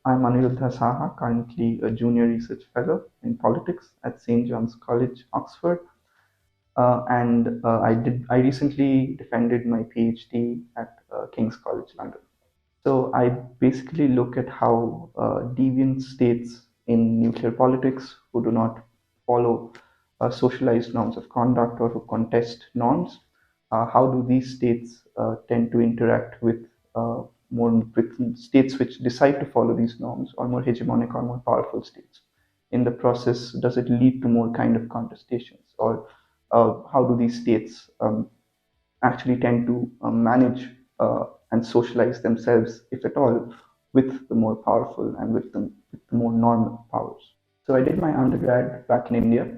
I'm Aniruddha Saha, currently a junior research fellow in politics at St. John's College, Oxford. I recently defended my PhD at King's College, London. So I basically look at how deviant states in nuclear politics who do not follow socialized norms of conduct or who contest norms, how do these states tend to interact with more with states which decide to follow these norms, or more hegemonic or more powerful states? In the process, does it lead to more kind of contestations, or how do these states actually tend to manage and socialize themselves, if at all, with the more powerful and with the more normal powers. So I did my undergrad back in India,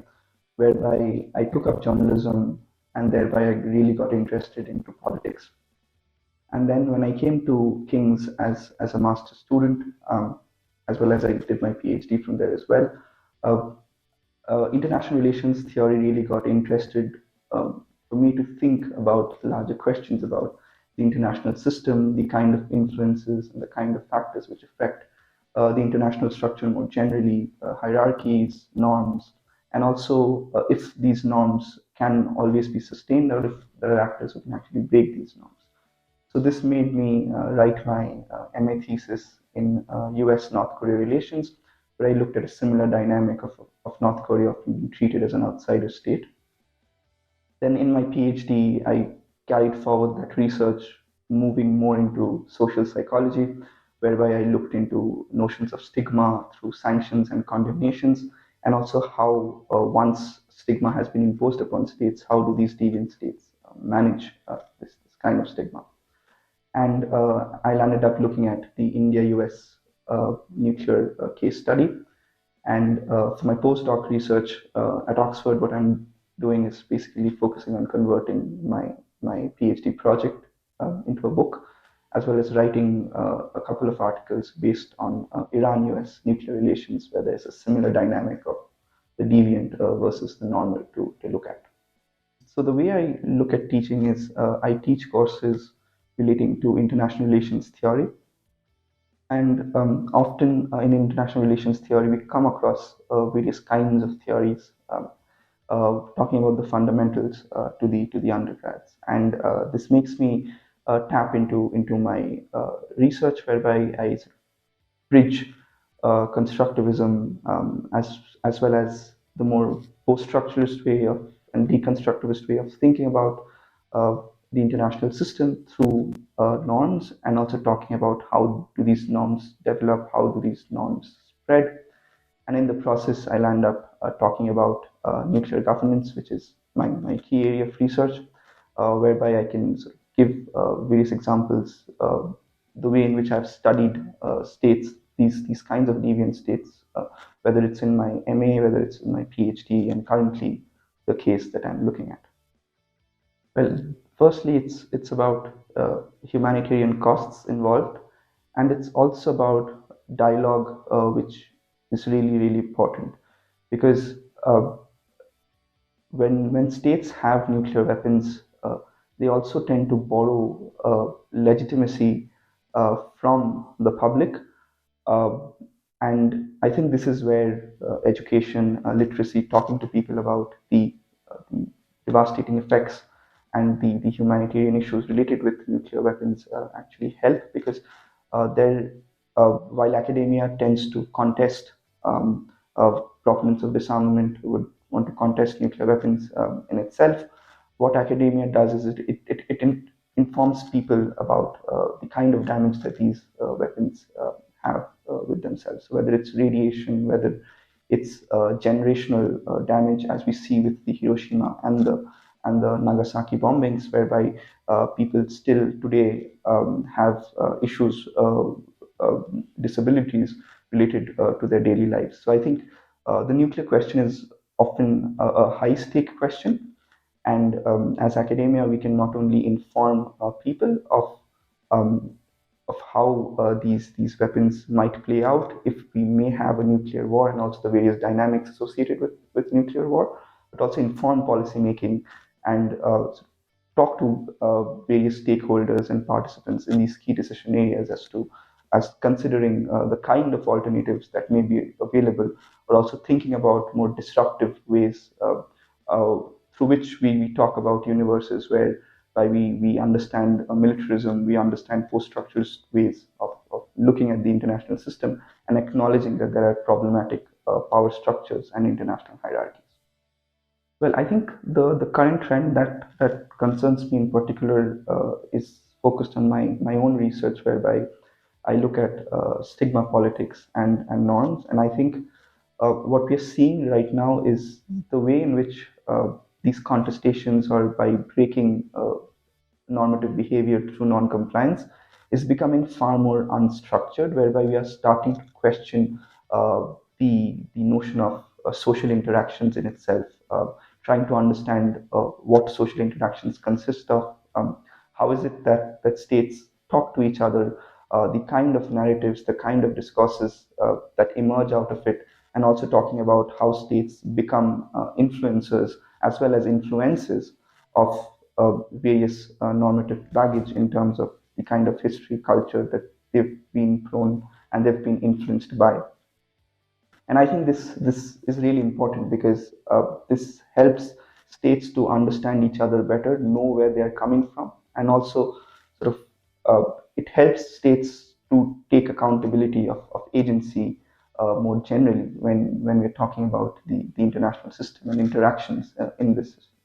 whereby I took up journalism and thereby I really got interested into politics. And then when I came to King's as a master's student, as well as I did my PhD from there as well, uh, international relations theory really got interested for me to think about the larger questions about the international system, the kind of influences and the kind of factors which affect the international structure more generally, hierarchies, norms, and also if these norms can always be sustained or if there are actors who can actually break these norms. So this made me write my MA thesis in US North Korea relations, where I looked at a similar dynamic of North Korea often being treated as an outsider state. Then in my PhD, I carried forward that research, moving more into social psychology, whereby I looked into notions of stigma through sanctions and condemnations, and also how once stigma has been imposed upon states, how do these deviant states manage this kind of stigma? And I landed up looking at the India-US nuclear case study. And for my postdoc research at Oxford, what I'm doing is basically focusing on converting my PhD project into a book, as well as writing a couple of articles based on Iran-US nuclear relations, where there's a similar dynamic of the deviant versus the normal to look at. So the way I look at teaching is I teach courses relating to international relations theory. And often in international relations theory, we come across various kinds of theories talking about the fundamentals to the undergrads. And this makes me tap into my research, whereby I sort of bridge constructivism as well as the more post-structuralist way of and deconstructivist way of thinking about uh, the international system through norms, and also talking about how do these norms develop, how do these norms spread, and in the process, I'll end up talking about nuclear governance, which is my key area of research, whereby I can sort of give various examples, the way in which I've studied states, these kinds of deviant states, whether it's in my MA, whether it's in my PhD, and currently the case that I'm looking at. Well, firstly, it's about humanitarian costs involved, and it's also about dialogue, which is really important because when states have nuclear weapons, they also tend to borrow legitimacy from the public, uh, and I think this is where education, literacy, talking to people about the devastating effects and the humanitarian issues related with nuclear weapons actually help, because while academia tends to contest proponents of disarmament would want to contest nuclear weapons in itself, what academia does is it informs people about the kind of damage that these weapons have with themselves, whether it's radiation, whether it's generational damage, as we see with the Hiroshima and the Nagasaki bombings, whereby people still today have issues, disabilities related to their daily lives. So I think the nuclear question is often a high stake question, and as academia, we can not only inform people um, of how these weapons might play out if we may have a nuclear war, and also the various dynamics associated with nuclear war, but also inform policymaking and talk to various stakeholders and participants in these key decision areas as to as considering the kind of alternatives that may be available, but also thinking about more disruptive ways uh, through which we talk about universes where we understand militarism, we understand post-structuralist ways of looking at the international system and acknowledging that there are problematic power structures and international hierarchies. Well, I think the current trend that concerns me in particular is focused on my own research, whereby I look at stigma politics and norms, and I think what we are seeing right now is the way in which these contestations are by breaking normative behavior through non-compliance is becoming far more unstructured, whereby we are starting to question the notion of social interactions in itself, trying to understand what social interactions consist of, how is it that states talk to each other, the kind of narratives, the kind of discourses that emerge out of it, and also talking about how states become influencers as well as influences of various normative baggage in terms of the kind of history, culture that they've been prone and they've been influenced by. And I think this is really important because this helps states to understand each other better, know where they are coming from, and also sort of it helps states to take accountability of agency more generally when we're talking about the international system and interactions in this system.